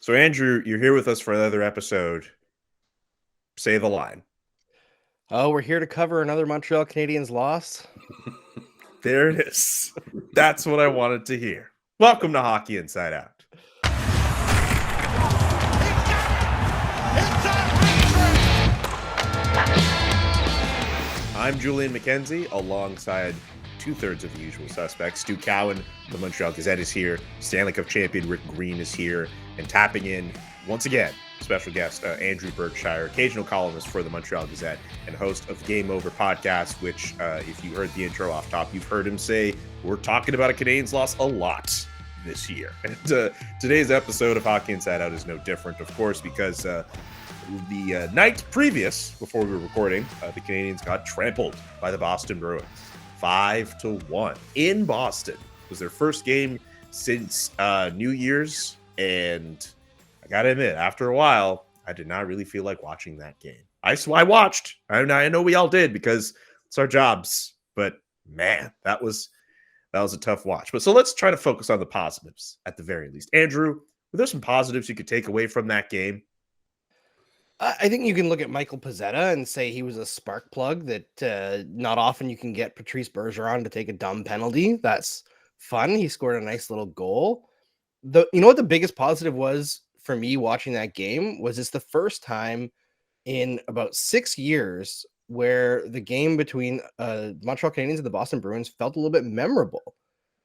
So, Andrew, you're here with us for another episode. Say the line. Oh, we're here to cover another Montreal Canadiens loss. There it is. That's what I wanted to hear. Welcome to Hockey Inside Out. I'm Julian McKenzie, alongside two-thirds of the usual suspects. Stu Cowan, the Montreal Gazette, is here. Stanley Cup champion Rick Green is here. And tapping in, once again, special guest Andrew Berkshire, occasional columnist for the Montreal Gazette and host of Game Over podcast, which, if you heard the intro off top, you've heard him say, we're talking about a Canadiens loss a lot this year. And today's episode of Hockey Inside Out is no different, of course, because the night previous, before we were recording, the Canadiens got trampled by the Boston Bruins, 5-1 in Boston. It was their first game since New Year's, and I gotta admit, after a while, I did not really feel like watching that game. I watched. I know we all did because it's our jobs. But man, that was a tough watch. But so let's try to focus on the positives at the very least. Andrew, were there some positives you could take away from that game? I think you can look at Michael Pezzetta and say he was a spark plug that not often you can get Patrice Bergeron to take a dumb penalty. That's fun. He scored a nice little goal. You know what the biggest positive was for me watching that game was it's the first time in about 6 years where the game between Montreal Canadiens and the Boston Bruins felt a little bit memorable.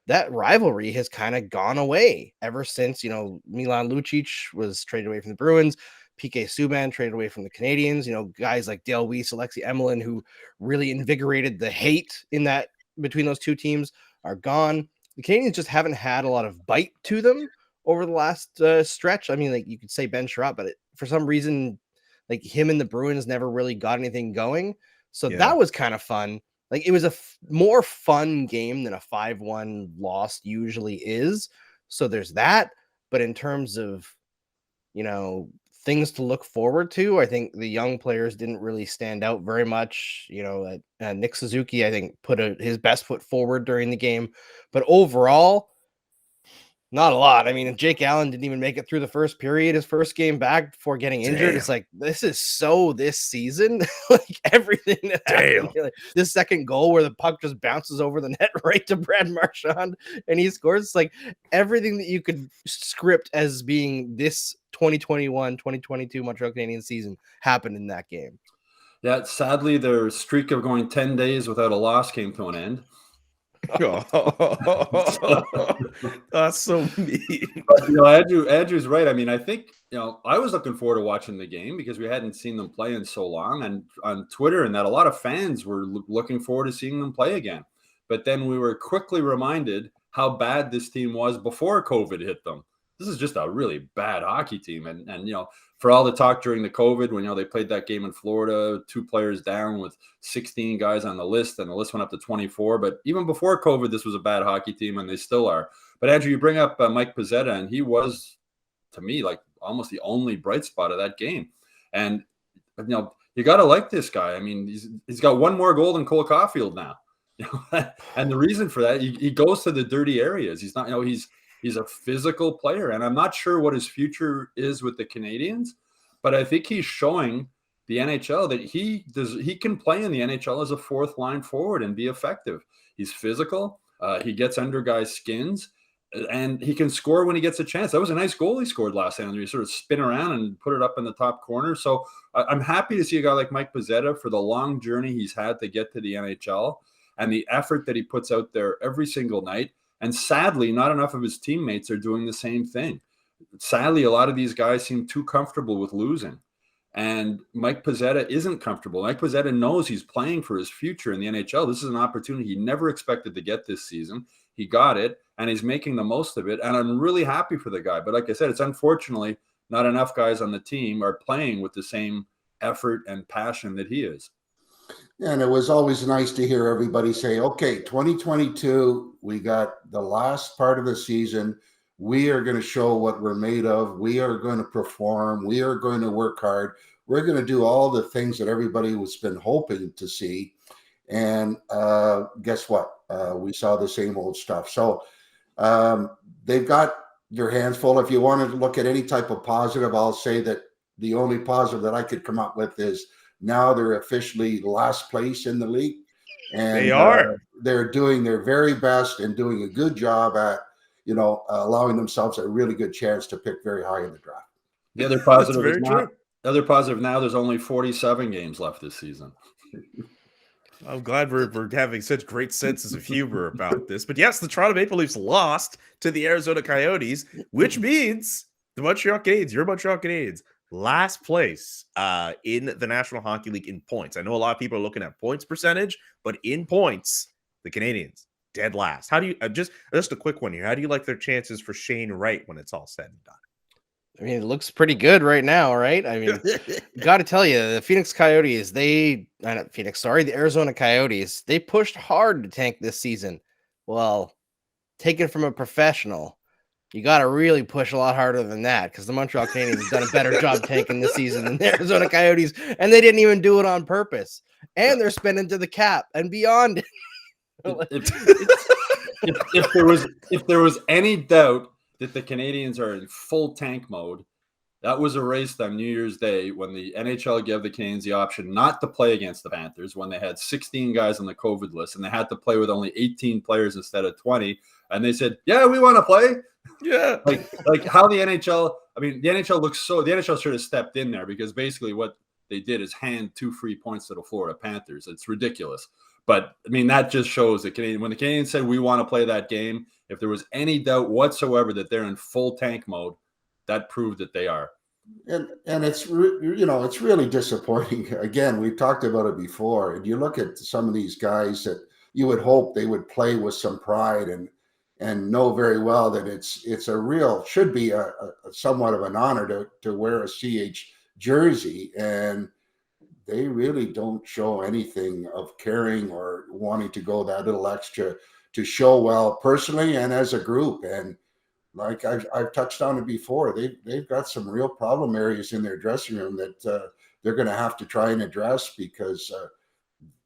That rivalry has kind of gone away ever since, Milan Lucic was traded away from the Bruins, PK Subban traded away from the Canadiens, guys like Dale Weiss, Alexei Emelin, who really invigorated the hate in that between those two teams, are gone. The Canadiens just haven't had a lot of bite to them over the last stretch. I mean, like you could say Ben Sherratt, but for some reason, like him and the Bruins never really got anything going. So that was kind of fun. Like it was a more fun game than a 5-1 loss usually is. So there's that. But in terms of, things to look forward to, I think the young players didn't really stand out very much. Nick Suzuki, I think, put his best foot forward during the game. But overall, not a lot. I mean, Jake Allen didn't even make it through the first period, his first game back before getting injured. It's like, this is so this season. Like everything that happened. Like, this second goal where the puck just bounces over the net right to Brad Marchand and he scores. It's like everything that you could script as being this 2021-2022 Montreal Canadiens season happened in that game. Yeah, sadly, their streak of going 10 days without a loss came to an end. That's so mean. But, Andrew's right. I mean, I think I was looking forward to watching the game because we hadn't seen them play in so long, and on Twitter, and that a lot of fans were looking forward to seeing them play again. But then we were quickly reminded how bad this team was before COVID hit them. This is just a really bad hockey team, and for all the talk during the COVID, when they played that game in Florida, 2 players down with 16 guys on the list, and the list went up to 24. But even before COVID, this was a bad hockey team, and they still are. But Andrew, you bring up Mike Pezzetta, and he was, to me, like almost the only bright spot of that game. And you got to like this guy. I mean, he's got 1 more goal than Cole Caufield now. And the reason for that, he goes to the dirty areas. He's not, He's a physical player, and I'm not sure what his future is with the Canadiens, but I think he's showing the NHL that he can play in the NHL as a 4th line forward and be effective. He's physical. He gets under guys' skins, and he can score when he gets a chance. That was a nice goal he scored last night. He sort of spin around and put it up in the top corner. So I'm happy to see a guy like Mike Pezzetta for the long journey he's had to get to the NHL and the effort that he puts out there every single night. And sadly, not enough of his teammates are doing the same thing. Sadly, a lot of these guys seem too comfortable with losing. And Mike Pezzetta isn't comfortable. Mike Pezzetta knows he's playing for his future in the NHL. This is an opportunity he never expected to get this season. He got it, and he's making the most of it. And I'm really happy for the guy. But like I said, it's unfortunately not enough guys on the team are playing with the same effort and passion that he is. And it was always nice to hear everybody say, okay, 2022, we got the last part of the season. We are going to show what we're made of. We are going to perform. We are going to work hard. We're going to do all the things that everybody has been hoping to see. And guess what? We saw the same old stuff. So they've got their hands full. If you wanted to look at any type of positive, I'll say that the only positive that I could come up with is now they're officially last place in the league. And They are. They're doing their very best and doing a good job at, allowing themselves a really good chance to pick very high in the draft. The other positive very is now, true. the other positive now, there's only 47 games left this season. I'm glad we're having such great senses of humor about this. But yes, the Toronto Maple Leafs lost to the Arizona Coyotes, which means the Montreal Canadiens, your Montreal Canadiens, last place in the National Hockey League in points. I know a lot of people are looking at points percentage, but in points, the Canadiens dead last. How do you just a quick one here? How do you like their chances for Shane Wright when it's all said and done? I mean, it looks pretty good right now, right? I mean, got to tell you, the the Arizona Coyotes, they pushed hard to tank this season. Well, taken from a professional, you got to really push a lot harder than that, because the Montreal Canadiens have done a better job tanking this season than the Arizona Coyotes, and they didn't even do it on purpose. And they're spending to the cap and beyond. If there was any doubt that the Canadiens are in full tank mode, that was erased on New Year's Day when the NHL gave the Canadiens the option not to play against the Panthers when they had 16 guys on the COVID list and they had to play with only 18 players instead of 20. And they said, yeah, we want to play. Yeah. Like how the NHL, I mean, the NHL should have stepped in there, because basically what they did is hand 2 free points to the Florida Panthers. It's ridiculous. But I mean, that just shows when the Canadiens said we want to play that game, if there was any doubt whatsoever that they're in full tank mode, that proved that they are. And it's it's really disappointing. Again, we've talked about it before. And you look at some of these guys that you would hope they would play with some pride and know very well that should be a somewhat of an honor to wear a CH jersey, and they really don't show anything of caring or wanting to go that little extra to show well personally and as a group. And like I've touched on it before, they've got some real problem areas in their dressing room that they're going to have to try and address, because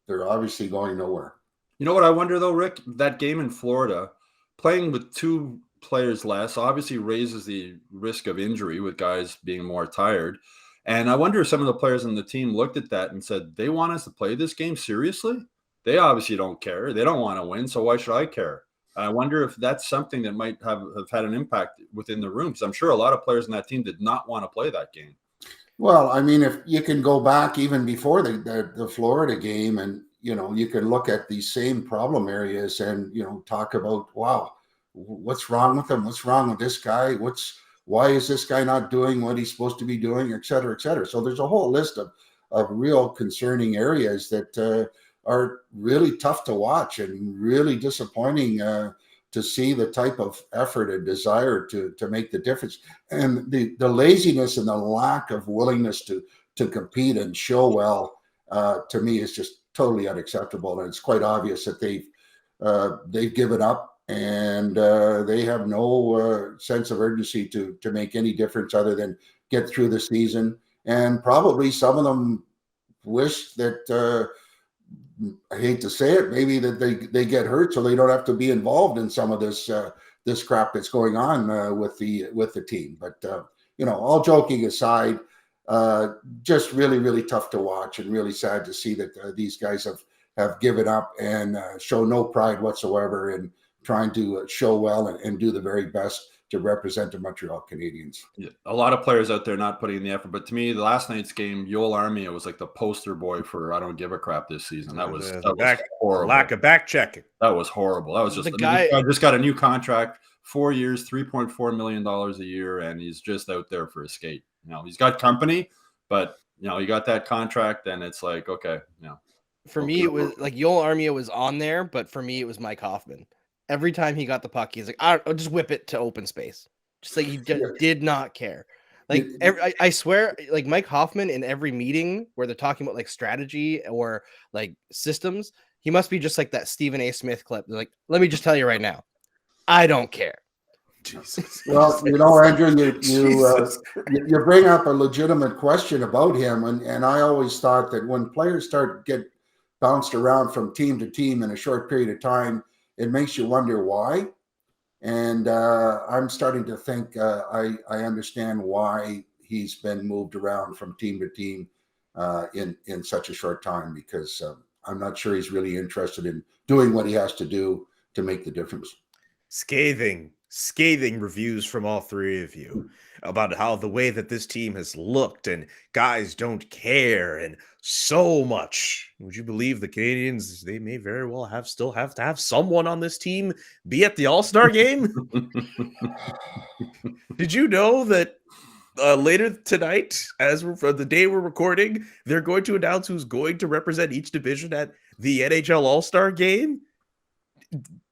they're obviously going nowhere. You know what I wonder though, Rick? That game in Florida, playing with 2 players less obviously raises the risk of injury with guys being more tired. And I wonder if some of the players on the team looked at that and said, they want us to play this game seriously? They obviously don't care. They don't want to win, so why should I care? I wonder if that's something that might have had an impact within the room, because I'm sure a lot of players in that team did not want to play that game. Well, I mean, if you can go back even before the Florida game, and you can look at these same problem areas and talk about, wow, what's wrong with him? What's wrong with this guy? Why is this guy not doing what he's supposed to be doing, et cetera, et cetera. So there's a whole list of real concerning areas that are really tough to watch and really disappointing to see the type of effort and desire to make the difference. And the laziness and the lack of willingness to compete and show well, to me, is just totally unacceptable. And it's quite obvious that they've given up, and they have no sense of urgency to make any difference other than get through the season. And probably some of them wish that, I hate to say it, maybe that they get hurt so they don't have to be involved in some of this crap that's going on with the team. But all joking aside, just really, really tough to watch, and really sad to see that these guys have given up and show no pride whatsoever in trying to show well and do the very best to represent the Montreal Canadiens. Yeah, a lot of players out there not putting in the effort. But to me, the last night's game, Joël Armia was like the poster boy for I don't give a crap this season. That was horrible. Lack of back checking. That was horrible. That was just The guy just got a new contract, 4 years, $3.4 million a year, and he's just out there for a skate. He's got company, but he got that contract, and it's like, okay, For me, it was like Joël Armia was on there, but for me, it was Mike Hoffman. Every time he got the puck, he's like, I'll just whip it to open space. Just like he did not care. Like I swear, like Mike Hoffman in every meeting where they're talking about like strategy or like systems, he must be just like that Stephen A. Smith clip. They're like, let me just tell you right now, I don't care. Jesus. Well, Andrew, you bring up a legitimate question about him, and I always thought that when players get bounced around from team to team in a short period of time, it makes you wonder why. And I'm starting to think I understand why he's been moved around from team to team in such a short time, because I'm not sure he's really interested in doing what he has to do to make the difference. Scathing reviews from all three of you about how the way that this team has looked and guys don't care and so much. Would you believe the Canadiens, they may very well still have to have someone on this team be at the All-Star game? Did you know that later tonight, as for the day we're recording, they're going to announce who's going to represent each division at the NHL All-Star Game?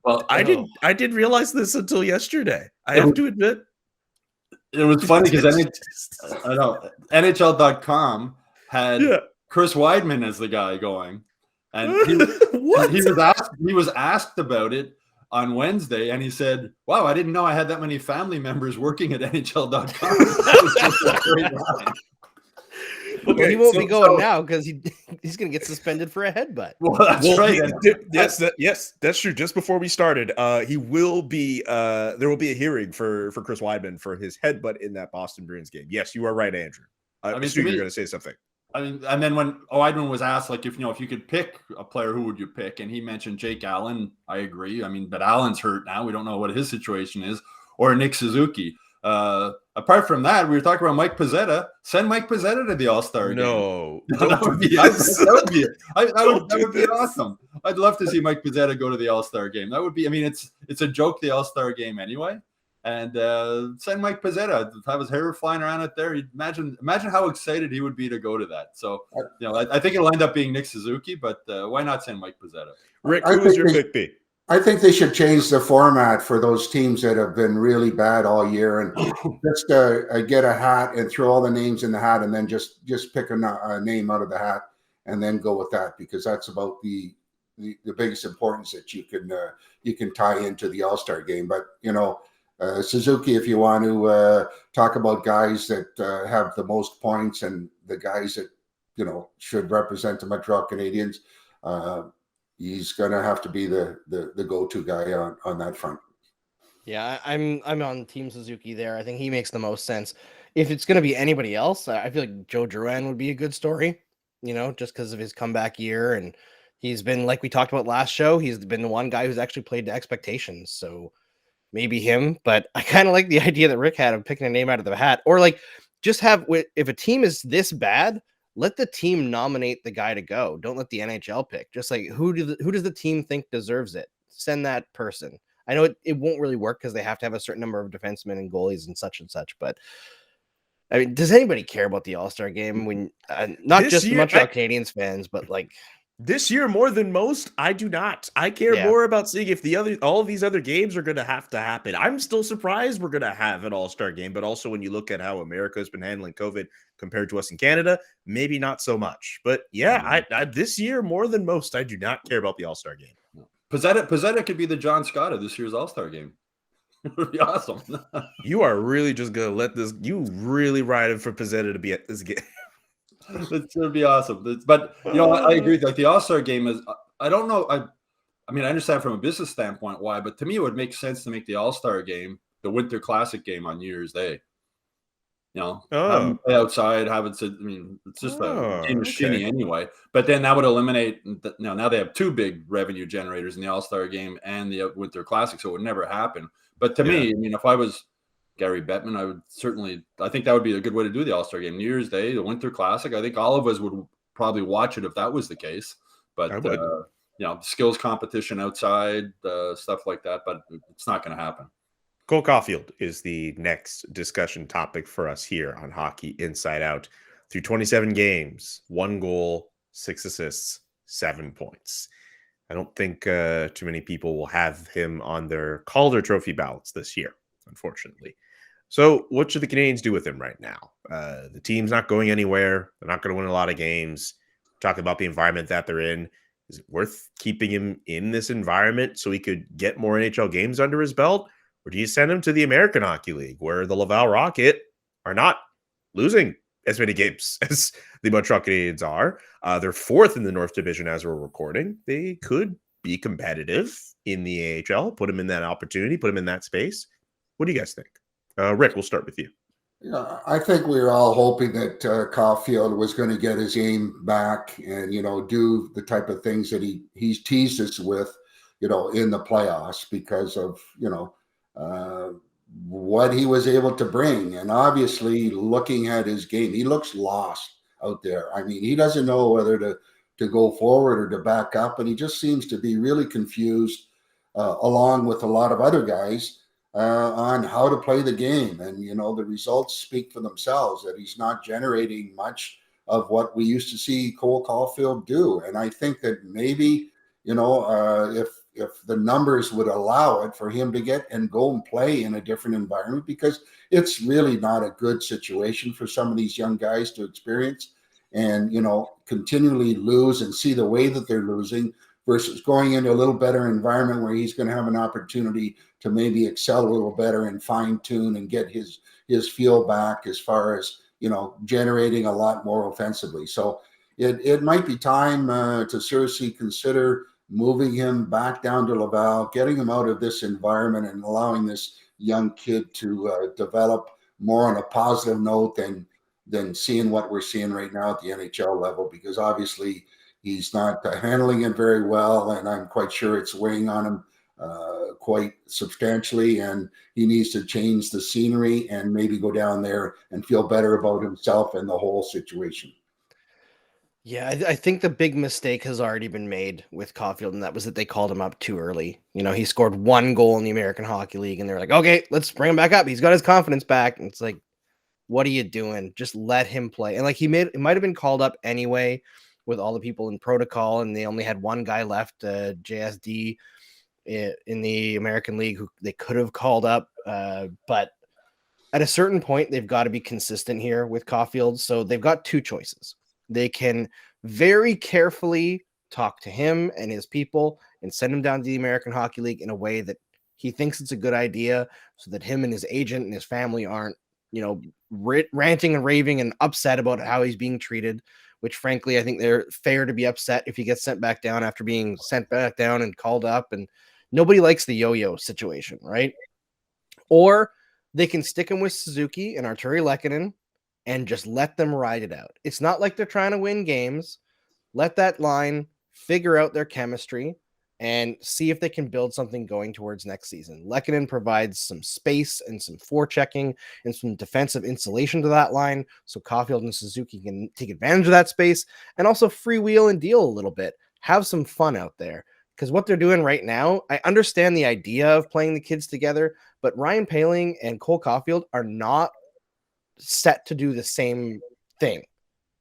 Well, I didn't realize this until yesterday. I have to admit. It was funny because NHL.com had Chris Weidman as the guy going, and he was asked about it on Wednesday, and he said, "Wow, I didn't know I had that many family members working at NHL.com." That was just a great line. Okay, he won't be going now because he's going to get suspended for a headbutt. Well, that's right. Yes, that's true. Just before we started, he will be. There will be a hearing for Chris Weidman for his headbutt in that Boston Bruins game. Yes, you are right, Andrew. I mean, you're going to say something. I mean, and then when Weidman was asked, like, if you could pick a player, who would you pick? And he mentioned Jake Allen. I agree. I mean, but Allen's hurt now. We don't know what his situation is, or Nick Suzuki. Apart from that, we were talking about Mike Pezzetta. Send Mike Pezzetta to the All-Star game. No, that would be awesome. I'd love to see Mike Pezzetta go to the All-Star game. That would be. I mean, it's a joke, the All-Star game anyway. And send Mike Pezzetta, have his hair flying around out there. Imagine how excited he would be to go to that. So, I think it'll end up being Nick Suzuki, but why not send Mike Pezzetta? Rick, who is your pick B? I think they should change the format for those teams that have been really bad all year, and just get a hat and throw all the names in the hat, and then just pick a name out of the hat and then go with that, because that's about the biggest importance that you can tie into the All-Star game. But Suzuki, if you want to talk about guys that have the most points and the guys that should represent the Montreal Canadiens, he's going to have to be the go-to guy on that front. Yeah, I'm on Team Suzuki there. I think he makes the most sense. If it's going to be anybody else, I feel like Joe Drouin would be a good story, just because of his comeback year. And he's been, like we talked about last show, he's been the one guy who's actually played to expectations. So maybe him. But I kind of like the idea that Rick had of picking a name out of the hat. Or just if a team is this bad, let the team nominate the guy to go. Don't let the NHL pick. Just like who does the team think deserves it? Send that person. I know it won't really work because they have to have a certain number of defensemen and goalies and such. But I mean, does anybody care about the All-Star game when not just the Montreal Canadiens fans, but this year more than most? I do not. I care more about seeing if all of these other games are going to have to happen. I'm still surprised we're going to have an All-Star game, but also when you look at how America has been handling COVID compared to us in Canada, maybe not so much. But I this year more than most, I do not care about the All-Star game. Pezzetta could be the John Scott of this year's All-Star game. It would be awesome. You are really just going to let this. You really riding for Pezzetta to be at this game. It's going to be awesome. But, I agree. Like, the All-Star game is, I don't know. I mean, I understand from a business standpoint why, but to me, it would make sense to make the All-Star game the Winter Classic game on New Year's Day. Have them play outside, it's just a game of shinny anyway. But then that would eliminate, now they have two big revenue generators in the All-Star game and the Winter Classic, so it would never happen. But to me, if I was Gary Bettman, I think that would be a good way to do the All-Star game. New Year's Day, the Winter Classic. I think all of us would probably watch it if that was the case. But, skills competition outside, stuff like that. But it's not going to happen. Cole Caufield is the next discussion topic for us here on Hockey Inside Out. Through 27 games, 1 goal, 6 assists, 7 points. I don't think too many people will have him on their Calder Trophy ballots this year, unfortunately. So what should the Canadiens do with him right now? The team's not going anywhere. They're not going to win a lot of games. Talking about the environment that they're in. Is it worth keeping him in this environment so he could get more NHL games under his belt? Or do you send him to the American Hockey League, where the Laval Rocket are not losing as many games as the Montreal Canadiens are? They're 4th in the North Division as we're recording. They could be competitive in the AHL, put him in that opportunity, put him in that space. What do you guys think? Rick, we'll start with you. Yeah, I think we were all hoping that Caufield was going to get his game back and, do the type of things that he's teased us with, in the playoffs because of, what he was able to bring. And obviously looking at his game, he looks lost out there. I mean, he doesn't know whether to go forward or to back up. And he just seems to be really confused along with a lot of other guys on how to play the game. And, the results speak for themselves that he's not generating much of what we used to see Cole Caufield do. And I think that maybe, if the numbers would allow it for him to get and go and play in a different environment, because it's really not a good situation for some of these young guys to experience and, continually lose and see the way that they're losing versus going into a little better environment where he's going to have an opportunity to maybe excel a little better and fine tune and get his feel back as far as, generating a lot more offensively. So it might be time to seriously consider moving him back down to Laval, getting him out of this environment and allowing this young kid to develop more on a positive note than seeing what we're seeing right now at the NHL level, because obviously he's not handling it very well, and I'm quite sure it's weighing on him quite substantially, and he needs to change the scenery and maybe go down there and feel better about himself and the whole situation. Yeah, I think the big mistake has already been made with Caufield, and that was that they called him up too early. He scored 1 goal in the American Hockey League, and they're like, okay, let's bring him back up. He's got his confidence back. And it's like, what are you doing? Just let him play. And like it might have been called up anyway with all the people in protocol, and they only had one guy left, JSD, in the American League who they could have called up. But at a certain point, they've got to be consistent here with Caufield. So they've got 2 choices. They can very carefully talk to him and his people and send him down to the American Hockey League in a way that he thinks it's a good idea so that him and his agent and his family aren't, ranting and raving and upset about how he's being treated, which frankly, I think they're fair to be upset if he gets sent back down after being sent back down and called up. And nobody likes the yo-yo situation, right? Or they can stick him with Suzuki and Arturi Lehkonen and just let them ride it out. It's not like they're trying to win games. Let that line figure out their chemistry and see if they can build something going towards next season. Lehkonen provides some space and some forechecking and some defensive insulation to that line, so Caufield and Suzuki can take advantage of that space and also freewheel and deal a little bit. Have some fun out there. Because what they're doing right now, I understand the idea of playing the kids together, but Ryan Poehling and Cole Caufield are not set to do the same thing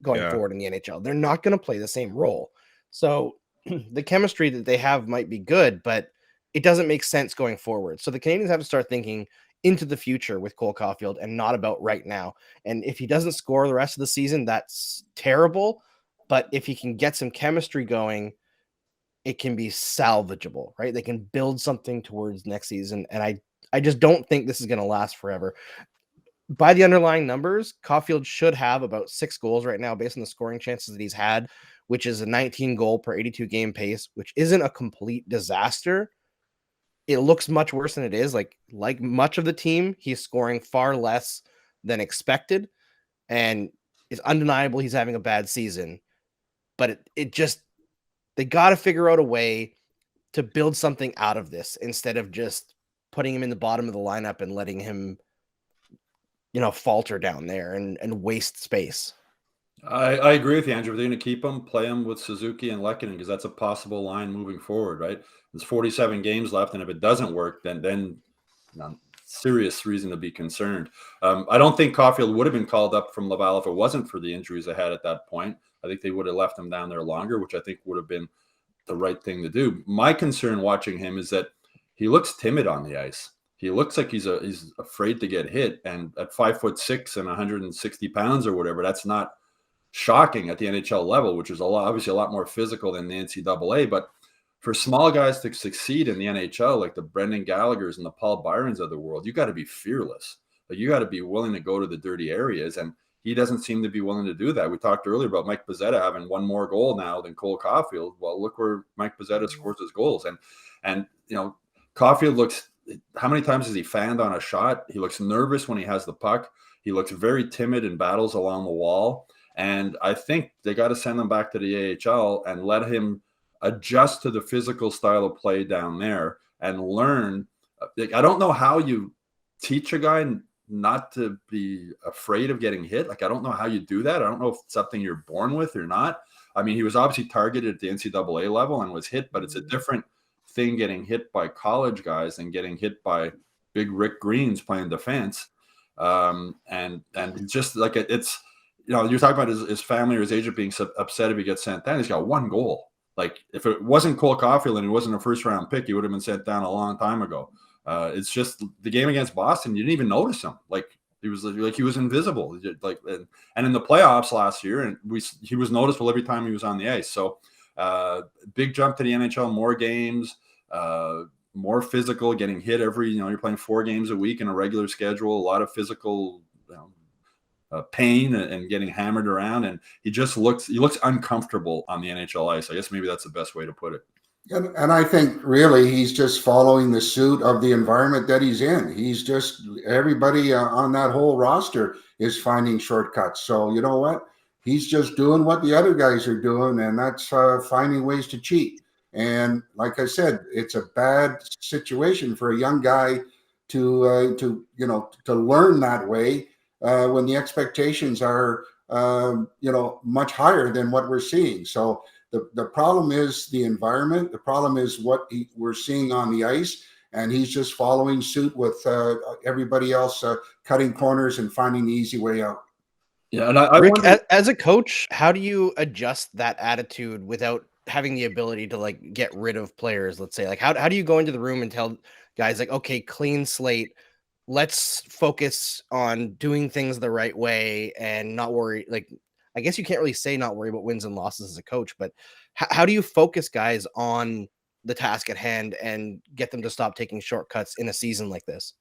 going forward in the NHL. They're not going to play the same role. So the chemistry that they have might be good, but it doesn't make sense going forward. So the Canadiens have to start thinking into the future with Cole Caufield and not about right now. And if he doesn't score the rest of the season, that's terrible. But if he can get some chemistry going, it can be salvageable, right? They can build something towards next season. And I just don't think this is going to last forever. By the underlying numbers, Caufield should have about 6 goals right now based on the scoring chances that he's had, which is a 19 goal per 82 game pace, which isn't a complete disaster. It looks much worse than it is. Like much of the team, he's scoring far less than expected, and it's undeniable he's having a bad season. But they got to figure out a way to build something out of this instead of just putting him in the bottom of the lineup and letting him falter down there and waste space. I agree with you, Andrew. If they're going to keep him, play him with Suzuki and Lehkonen, because that's a possible line moving forward, right? There's 47 games left, and if it doesn't work, then serious reason to be concerned. I don't think Caufield would have been called up from Laval if it wasn't for the injuries they had at that point. I think they would have left him down there longer, which I think would have been the right thing to do. My concern watching him is that he looks timid on the ice. He looks like he's afraid to get hit. And at 5'6" and 160 pounds or whatever, that's not shocking at the NHL level, which is obviously a lot more physical than the NCAA. But for small guys to succeed in the NHL, like the Brendan Gallaghers and the Paul Byrons of the world, you got to be fearless. Like you got to be willing to go to the dirty areas. And he doesn't seem to be willing to do that. We talked earlier about Mike Pezzetta having one more goal now than Cole Caufield. Well, look where Mike Pezzetta scores his goals. And Caufield looks, how many times has he fanned on a shot? He looks nervous when he has the puck. He looks very timid in battles along the wall. And I think they got to send him back to the AHL and let him adjust to the physical style of play down there and learn. I don't know how you teach a guy not to be afraid of getting hit. Like, I don't know how you do that. I don't know if it's something you're born with or not. I mean, he was obviously targeted at the NCAA level and was hit, but it's a different thing getting hit by college guys than getting hit by big Rick Greens playing defense. And just like it's, you're talking about his family or his agent being upset if he gets sent down. He's got one goal. Like, if it wasn't Cole Caufield and he wasn't a first round pick, he would have been sent down a long time ago. It's just the game against Boston, you didn't even notice him. Like, he was invisible. Like, and in the playoffs last year, and he was noticeable every time he was on the ice. So big jump to the NHL, more games, more physical, getting hit every, you're playing 4 games a week in a regular schedule, a lot of physical pain and getting hammered around. And he looks uncomfortable on the NHL ice. I guess maybe that's the best way to put it. And I think really he's just following the suit of the environment that he's in. He's just, everybody on that whole roster is finding shortcuts. So you know what? He's just doing what the other guys are doing, and that's finding ways to cheat. And like I said, it's a bad situation for a young guy to learn that way when the expectations are much higher than what we're seeing. So the problem is the environment. The problem is what we're seeing on the ice, and he's just following suit with everybody else, cutting corners and finding the easy way out. Yeah, and Rick, as a coach, how do you adjust that attitude without having the ability to like get rid of players? Let's say, like, how do you go into the room and tell guys like, okay, clean slate, let's focus on doing things the right way and not worry? Like, I guess you can't really say not worry about wins and losses as a coach, but how do you focus guys on the task at hand and get them to stop taking shortcuts in a season like this?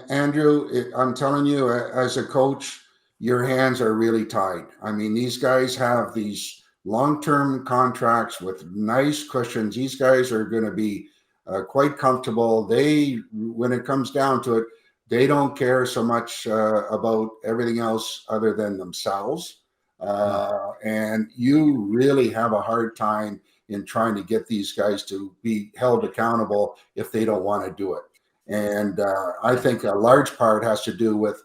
Andrew, I'm telling you, as a coach, your hands are really tied. I mean, these guys have these long-term contracts with nice cushions. These guys are going to be quite comfortable. When it comes down to it, they don't care so much about everything else other than themselves. And you really have a hard time in trying to get these guys to be held accountable if they don't want to do it. And I think a large part has to do with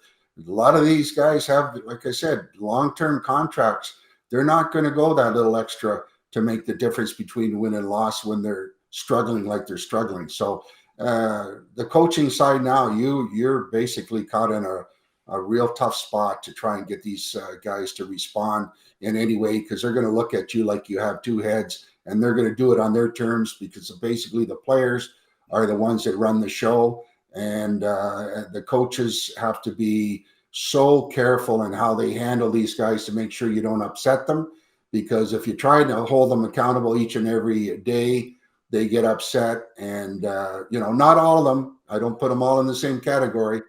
a lot of these guys have, like I said, long-term contracts. They're not going to go that little extra to make the difference between win and loss when they're struggling like they're struggling. So the coaching side now, you're basically caught in a real tough spot to try and get these guys to respond in any way, because they're going to look at you like you have two heads, and they're going to do it on their terms, because basically the players are the ones that run the show. And the coaches have to be so careful in how they handle these guys to make sure you don't upset them, because if you try to hold them accountable each and every day, they get upset. And not all of them, I don't put them all in the same category,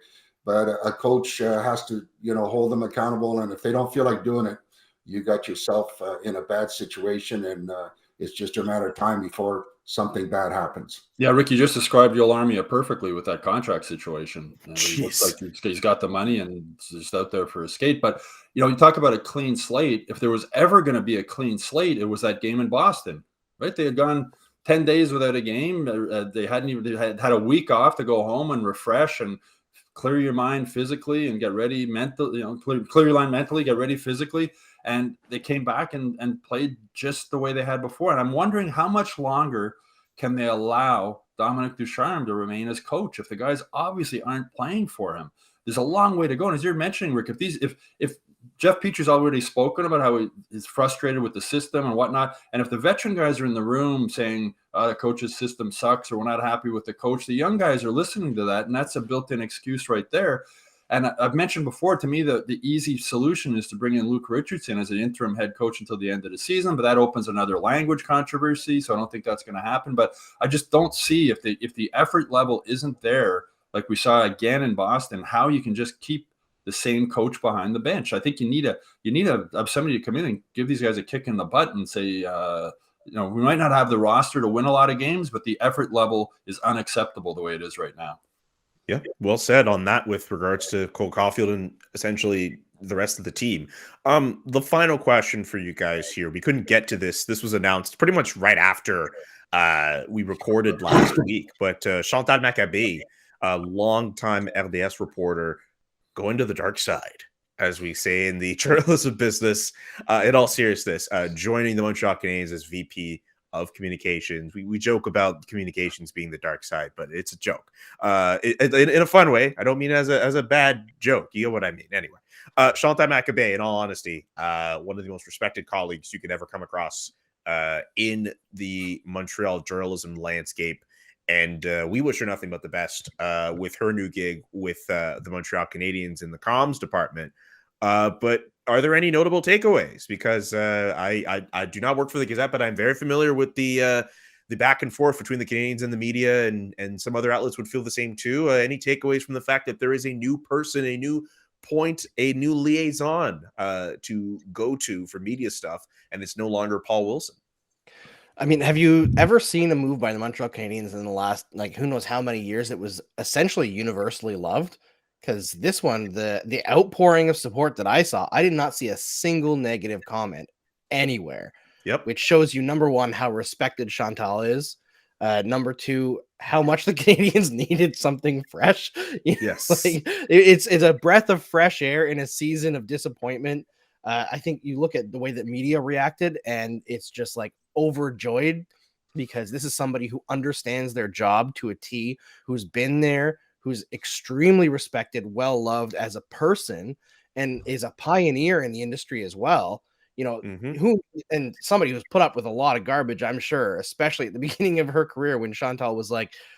but a coach has to hold them accountable. And if they don't feel like doing it, you got yourself in a bad situation, and it's just a matter of time before something bad happens. Yeah, Rick, you just described Joël Armia perfectly with that contract situation. He looks like he's got the money and just out there for a skate. But you talk about a clean slate. If there was ever going to be a clean slate, it was that game in Boston, right? They had gone 10 days without a game. They had a week off to go home and refresh and clear your mind physically and get ready mentally. Clear your mind mentally, get ready physically. And they came back and played just the way they had before. And I'm wondering how much longer can they allow Dominic Ducharme to remain as coach if the guys obviously aren't playing for him? There's a long way to go. And as you're mentioning, Rick, if Jeff Petry's already spoken about how he's frustrated with the system and whatnot, and if the veteran guys are in the room saying the coach's system sucks or we're not happy with the coach, the young guys are listening to that, and that's a built-in excuse right there. And I've mentioned before, to me, the easy solution is to bring in Luke Richardson as an interim head coach until the end of the season, but that opens another language controversy, so I don't think that's going to happen. But I just don't see, if the effort level isn't there, like we saw again in Boston, how you can just keep the same coach behind the bench. I think you need have somebody to come in and give these guys a kick in the butt and say, we might not have the roster to win a lot of games, but the effort level is unacceptable the way it is right now. Yeah, well said on that with regards to Cole Caufield and essentially the rest of the team. The final question for you guys here. We couldn't get to this. This was announced pretty much right after we recorded last week, but Chantal Machabée, a longtime RDS reporter, going to the dark side, as we say in the journalism business, in all seriousness, joining the Montreal Canadiens as VP of communications. We joke about communications being the dark side, but it's a joke in a fun way. I don't mean as a bad joke. You know what I mean? Anyway, Chantal Machabée, in all honesty, one of the most respected colleagues you could ever come across in the Montreal journalism landscape. And we wish her nothing but the best with her new gig with the Montreal Canadiens in the comms department. But are there any notable takeaways? Because I do not work for the Gazette, but I'm very familiar with the back and forth between the Canadiens and the media, and some other outlets would feel the same too. Any takeaways from the fact that there is a new person, a new point, a new liaison to go to for media stuff, and it's no longer Paul Wilson? I mean, have you ever seen a move by the Montreal Canadiens in the last, who knows how many years it was essentially universally loved? Because this one, the outpouring of support that I saw, I did not see a single negative comment anywhere. Yep. Which shows you, number one, how respected Chantal is. Number two, how much the Canadiens needed something fresh. Yes. It's a breath of fresh air in a season of disappointment. I think you look at the way that media reacted, and it's just overjoyed, because this is somebody who understands their job to a T, who's been there, who's extremely respected, well-loved as a person, and is a pioneer in the industry as well. And somebody who's put up with a lot of garbage, I'm sure, especially at the beginning of her career when Chantal was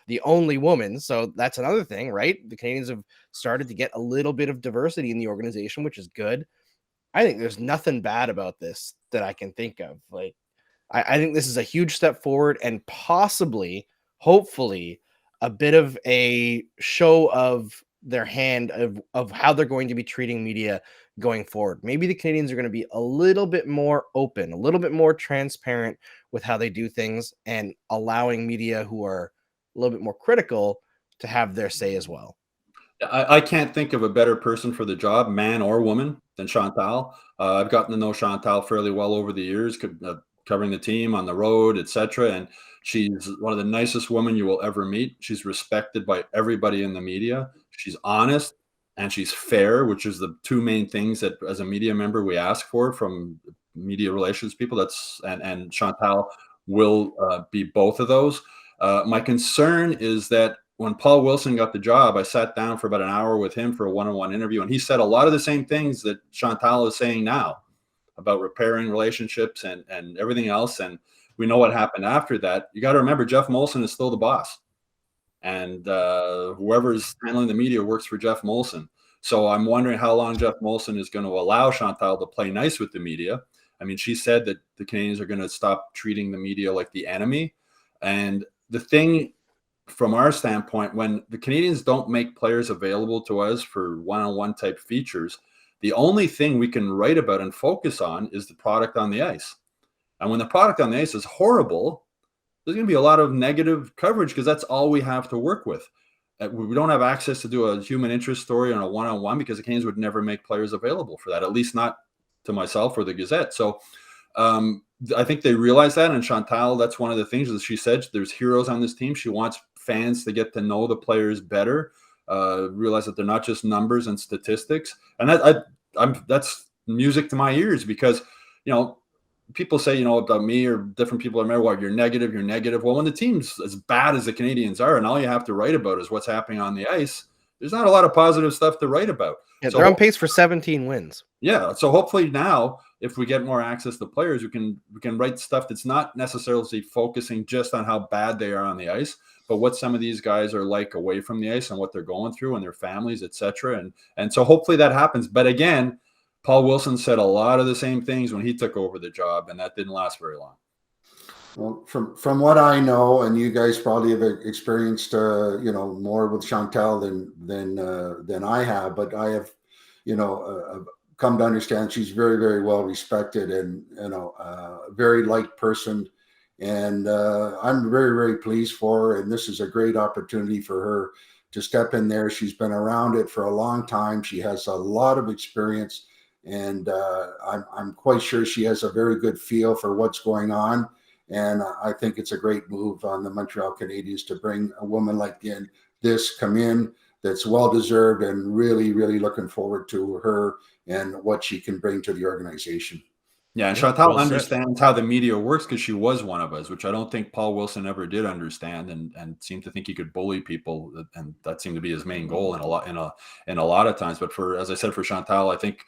the only woman. So that's another thing, right? The Canadiens have started to get a little bit of diversity in the organization, which is good. I think there's nothing bad about this that I can think of. I think this is a huge step forward, and possibly, hopefully, a bit of a show of their hand of how they're going to be treating media going forward. Maybe the Canadiens are going to be a little bit more open, a little bit more transparent with how they do things, and allowing media who are a little bit more critical to have their say as well. I can't think of a better person for the job, man or woman, than Chantal. I've gotten to know Chantal fairly well over the years, covering the team on the road, etc. And she's one of the nicest women you will ever meet. She's respected by everybody in the media. She's honest and she's fair, which is the two main things that, as a media member, we ask for from media relations people. And Chantal will be both of those. My concern is that when Paul Wilson got the job, I sat down for about an hour with him for a one-on-one interview, and he said a lot of the same things that Chantal is saying now about repairing relationships and everything else. And we know what happened after that. You got to remember, Jeff Molson is still the boss, and whoever's handling the media works for Jeff Molson. So I'm wondering how long Jeff Molson is going to allow Chantal to play nice with the media. I mean, she said that the Canadiens are going to stop treating the media like the enemy. And the thing, from our standpoint, when the Canadiens don't make players available to us for one-on-one type features, the only thing we can write about and focus on is the product on the ice. And when the product on the ice is horrible, there's going to be a lot of negative coverage, because that's all we have to work with. We don't have access to do a human interest story on a one-on-one, because the Canadiens would never make players available for that, at least not to myself or the Gazette. So I think they realize that. And Chantal, that's one of the things that she said. There's heroes on this team. She wants fans to get to know the players better, realize that they're not just numbers and statistics. And that's music to my ears, because, people say, about me or different people are well, you're negative. Well, when the team's as bad as the Canadiens are, and all you have to write about is what's happening on the ice, there's not a lot of positive stuff to write about. Yeah, they're on pace for 17 wins. Yeah. So hopefully now, if we get more access to players, we can write stuff that's not necessarily focusing just on how bad they are on the ice, but what some of these guys are like away from the ice and what they're going through and their families, etc. And so hopefully that happens. But again, Paul Wilson said a lot of the same things when he took over the job, and that didn't last very long. Well, from what I know, and you guys probably have experienced, more with Chantal than I have, but I have come to understand she's very, very well respected and, a very liked person. And I'm very, very pleased for her. And this is a great opportunity for her to step in there. She's been around it for a long time. She has a lot of experience. And I'm quite sure she has a very good feel for what's going on. And I think it's a great move on the Montreal Canadiens to bring a woman like this come in that's well-deserved, and really, really looking forward to her and what she can bring to the organization. Yeah, and Chantal understands how the media works because she was one of us, which I don't think Paul Wilson ever did understand, and seemed to think he could bully people, and that seemed to be his main goal in a lot of times. But as I said, for Chantal, I think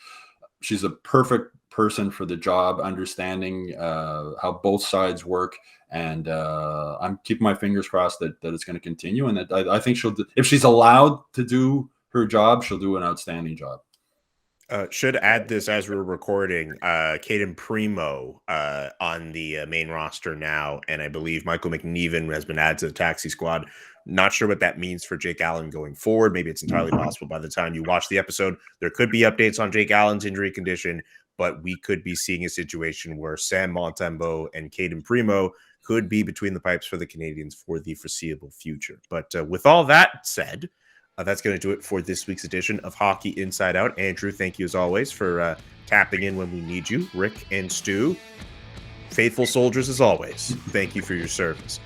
she's a perfect person for the job, understanding how both sides work. And I'm keeping my fingers crossed that it's going to continue, and that I think if she's allowed to do her job, she'll do an outstanding job. Should add this as we're recording, Caden Primo on the main roster now, and I believe Michael McNeven has been added to the taxi squad. Not sure what that means for Jake Allen going forward. Maybe it's entirely possible by the time you watch the episode, there could be updates on Jake Allen's injury condition, but we could be seeing a situation where Sam Montembeault and Caden Primo could be between the pipes for the Canadiens for the foreseeable future. But with all that said, that's going to do it for this week's edition of Hockey Inside Out. Andrew, thank you as always for tapping in when we need you. Rick and Stu, faithful soldiers as always. Thank you for your service.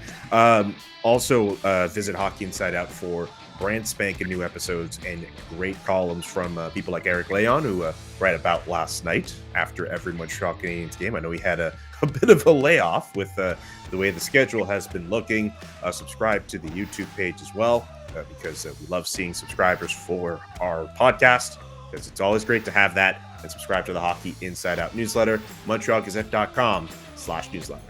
Also, visit Hockey Inside Out for brand spanking new episodes and great columns from people like Eric Leon, who write about last night after every Montreal Canadiens game. I know he had a bit of a layoff with the way the schedule has been looking. Subscribe to the YouTube page as well, because we love seeing subscribers for our podcast, because it's always great to have that. And subscribe to the Hockey Inside Out newsletter, montrealgazette.com/newsletter.